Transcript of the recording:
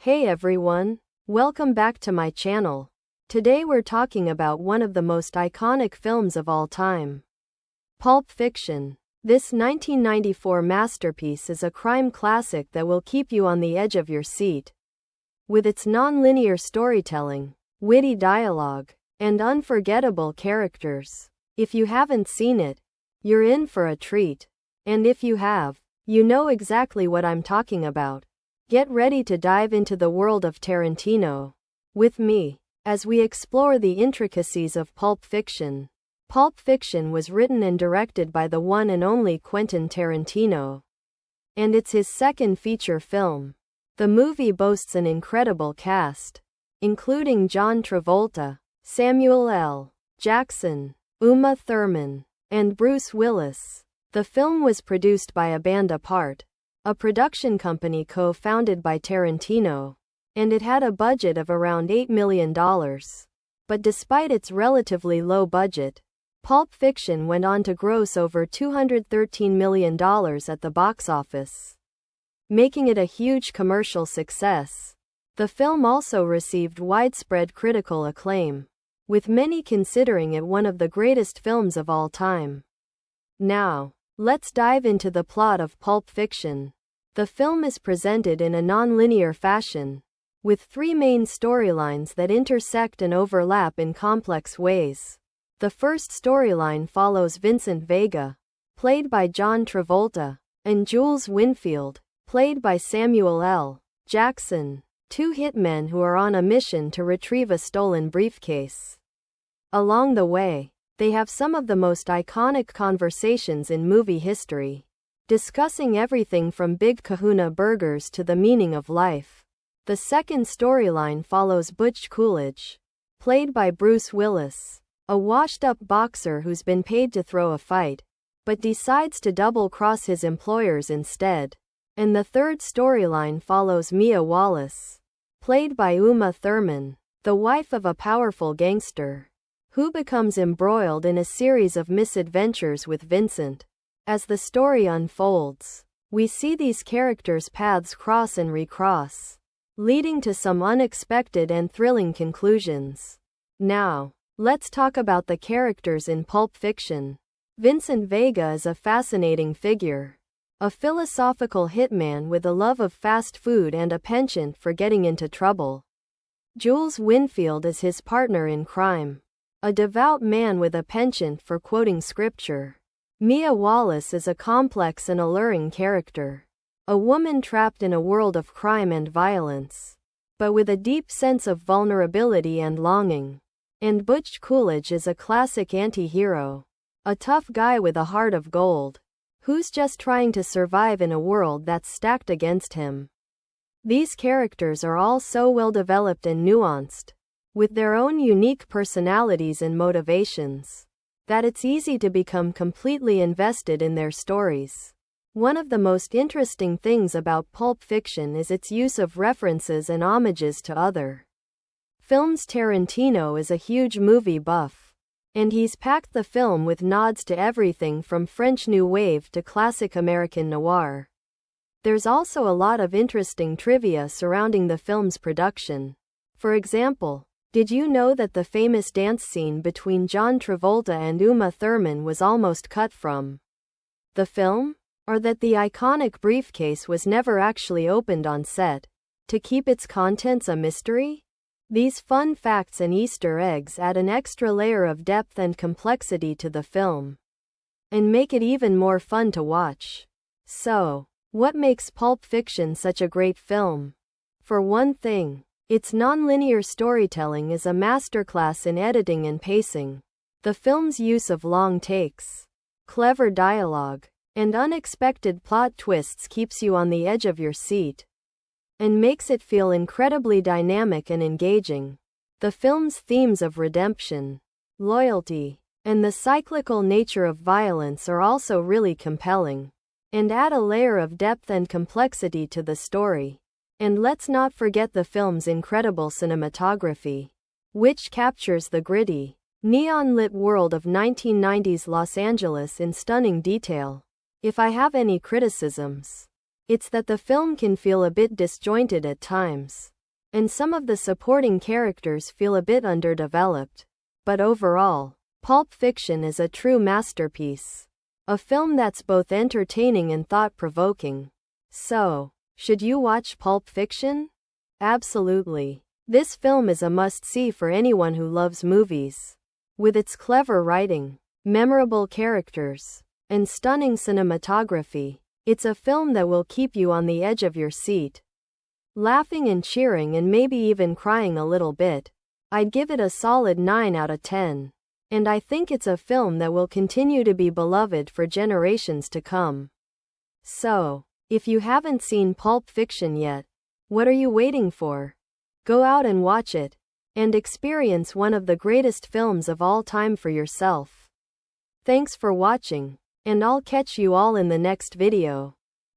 Hey everyone, welcome back to my channel. Today we're talking about one of the most iconic films of all time, Pulp Fiction. This 1994 masterpiece is a crime classic that will keep you on the edge of your seat. With its non-linear storytelling, witty dialogue, and unforgettable characters. If you haven't seen it, you're in for a treat. And if you have, you know exactly what I'm talking about. Get ready to dive into the world of Tarantino with me as we explore the intricacies of Pulp Fiction. Pulp Fiction was written and directed by the one and only Quentin Tarantino, and it's his second feature film. The movie boasts an incredible cast, including John Travolta, Samuel L. Jackson, Uma Thurman, and Bruce Willis. The film was produced by A Band Apart, a production company co-founded by Tarantino, and it had a budget of around $8 million. But despite its relatively low budget, Pulp Fiction went on to gross over $213 million at the box office, making it a huge commercial success. The film also received widespread critical acclaim, with many considering it one of the greatest films of all time. Now, let's dive into the plot of Pulp Fiction. The film is presented in a non-linear fashion, with three main storylines that intersect and overlap in complex ways. The first storyline follows Vincent Vega, played by John Travolta, and Jules Winfield, played by Samuel L. Jackson, two hitmen who are on a mission to retrieve a stolen briefcase. Along the way, they have some of the most iconic conversations in movie history, discussing everything from Big Kahuna burgers to the meaning of life. The second storyline follows Butch Coolidge, played by Bruce Willis, a washed-up boxer who's been paid to throw a fight, but decides to double-cross his employers instead. And the third storyline follows Mia Wallace, played by Uma Thurman, the wife of a powerful gangster, who becomes embroiled in a series of misadventures with Vincent. As the story unfolds, we see these characters' paths cross and recross, leading to some unexpected and thrilling conclusions. Now, let's talk about the characters in Pulp Fiction. Vincent Vega is a fascinating figure, a philosophical hitman with a love of fast food and a penchant for getting into trouble. Jules Winfield is his partner in crime, a devout man with a penchant for quoting scripture. Mia Wallace is a complex and alluring character, a woman trapped in a world of crime and violence, but with a deep sense of vulnerability and longing. And Butch Coolidge is a classic anti-hero, a tough guy with a heart of gold, who's just trying to survive in a world that's stacked against him. These characters are all so well developed and nuanced, with their own unique personalities and motivations, that it's easy to become completely invested in their stories. One of the most interesting things about Pulp Fiction is its use of references and homages to other films. Tarantino is a huge movie buff, and he's packed the film with nods to everything from French New Wave to classic American noir. There's also a lot of interesting trivia surrounding the film's production. For example, did you know that the famous dance scene between John Travolta and Uma Thurman was almost cut from the film? Or that the iconic briefcase was never actually opened on set, to keep its contents a mystery? These fun facts and Easter eggs add an extra layer of depth and complexity to the film, and make it even more fun to watch. So, what makes Pulp Fiction such a great film? For one thing, its non-linear storytelling is a masterclass in editing and pacing. The film's use of long takes, clever dialogue, and unexpected plot twists keeps you on the edge of your seat, and makes it feel incredibly dynamic and engaging. The film's themes of redemption, loyalty, and the cyclical nature of violence are also really compelling, and add a layer of depth and complexity to the story. And let's not forget the film's incredible cinematography, which captures the gritty, neon-lit world of 1990s Los Angeles in stunning detail. If I have any criticisms, It's that the film can feel a bit disjointed at times, and some of the supporting characters feel a bit underdeveloped. But overall, Pulp Fiction is a true masterpiece. A film that's both entertaining and thought-provoking. So, should you watch Pulp Fiction? Absolutely. This film is a must-see for anyone who loves movies. With its clever writing, memorable characters, and stunning cinematography, it's a film that will keep you on the edge of your seat, laughing and cheering and maybe even crying a little bit. I'd give it a solid 9 out of 10. And I think it's a film that will continue to be beloved for generations to come. So, if you haven't seen Pulp Fiction yet, what are you waiting for? Go out and watch it, and experience one of the greatest films of all time for yourself. Thanks for watching, and I'll catch you all in the next video.